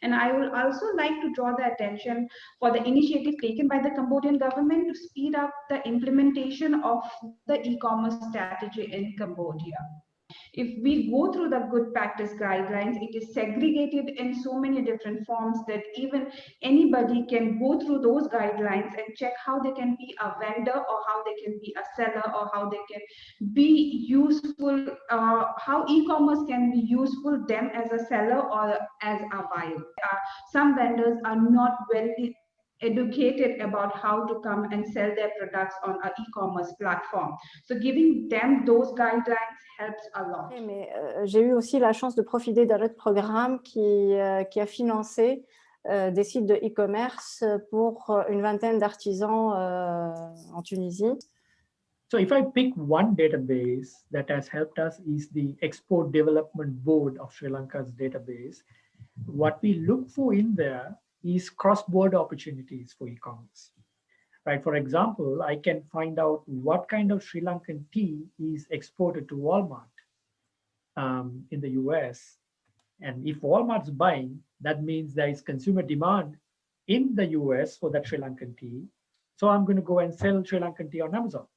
And I would also like to draw the attention for the initiative taken by the Cambodian government to speed up the implementation of the e-commerce strategy in Cambodia. If we go through the good practice guidelines, it is segregated in so many different forms that even anybody can go through those guidelines and check how they can be a vendor or how they can be a seller or how they can be useful, how e-commerce can be useful them as a seller or as a buyer. Some vendors are not well educated about how to come and sell their products on an e-commerce platform. So giving them those guidelines helps a lot. Mais j'ai eu aussi la chance de profiter d'un autre programme qui a financé des sites de e-commerce pour une vingtaine d'artisans en Tunisie. So if I pick one database that has helped us is the Export Development Board of Sri Lanka's database. What we look for in there is cross-border opportunities for e-commerce. Right? For example, I can find out what kind of Sri Lankan tea is exported to Walmart in the US. And if Walmart's buying, that means there is consumer demand in the US for that Sri Lankan tea. So I'm going to go and sell Sri Lankan tea on Amazon.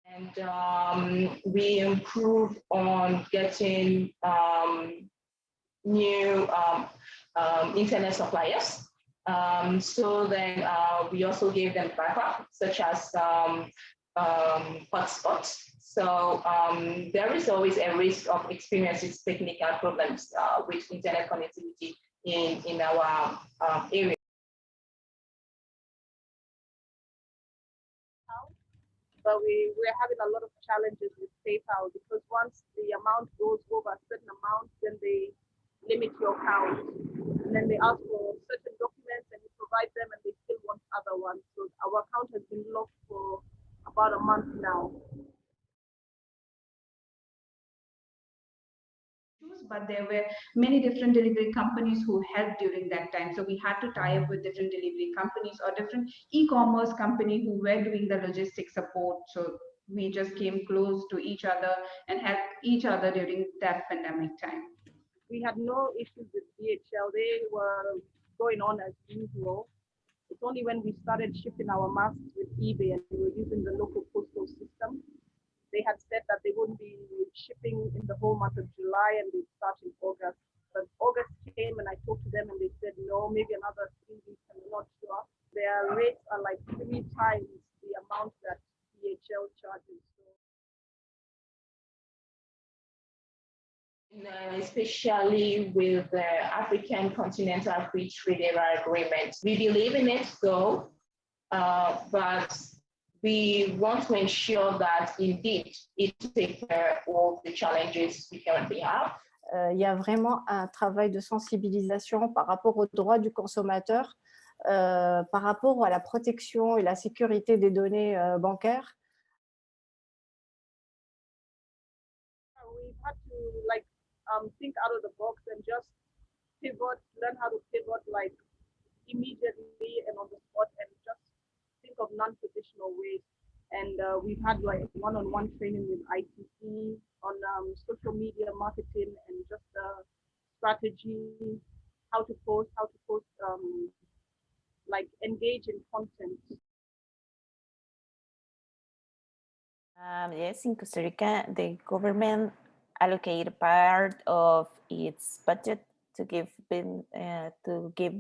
And we improve on getting new internet suppliers. So then we also gave them backup, such as hotspots. So there is always a risk of experiencing technical problems with internet connectivity in our area. But we're having a lot of challenges with PayPal because once the amount goes over a certain amount, then they limit your account. And then they ask for certain documents and you provide them and they still want other ones. So our account has been locked for about a month now. But there were many different delivery companies who helped during that time. So we had to tie up with different delivery companies or different e-commerce company who were doing the logistics support. So we just came close to each other and helped each other during that pandemic time. We had no issues with DHL. They were going on as usual. It's only when we started shipping our masks with eBay and we were using the local postal system, they had said that they wouldn't be shipping in the whole month of July and they'd start in August. But August came and I talked to them and they said, no, maybe another 3 weeks, I'm not sure. Their rates are like 3 times the amount that DHL charges. Especially with the African Continental Free Trade Area Agreement. We believe in it, though, but we want to ensure that indeed it takes care of all the challenges we currently have. Il y a vraiment un travail de sensibilisation par rapport aux droits du consommateur, par rapport à la protection et la sécurité des données bancaires. We've had to think out of the box and just pivot, learn how to pivot like immediately and on the spot and just think of non-traditional ways. And we've had like one-on-one training with ITC on social media marketing and just strategy, how to post, like engage in content. Yes, in Costa Rica, the government allocated part of its budget to give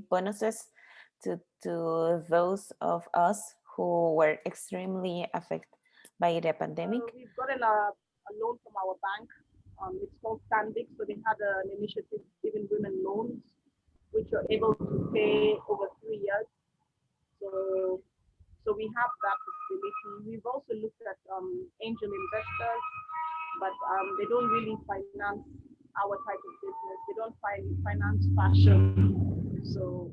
bonuses to those of us who were extremely affected by the pandemic. We've gotten a loan from our bank. It's called Standing. So they had an initiative giving women loans, which are able to pay over 3 years. So we have that possibility. We've also looked at angel investors, but they don't really finance our type of business. They don't finance fashion. So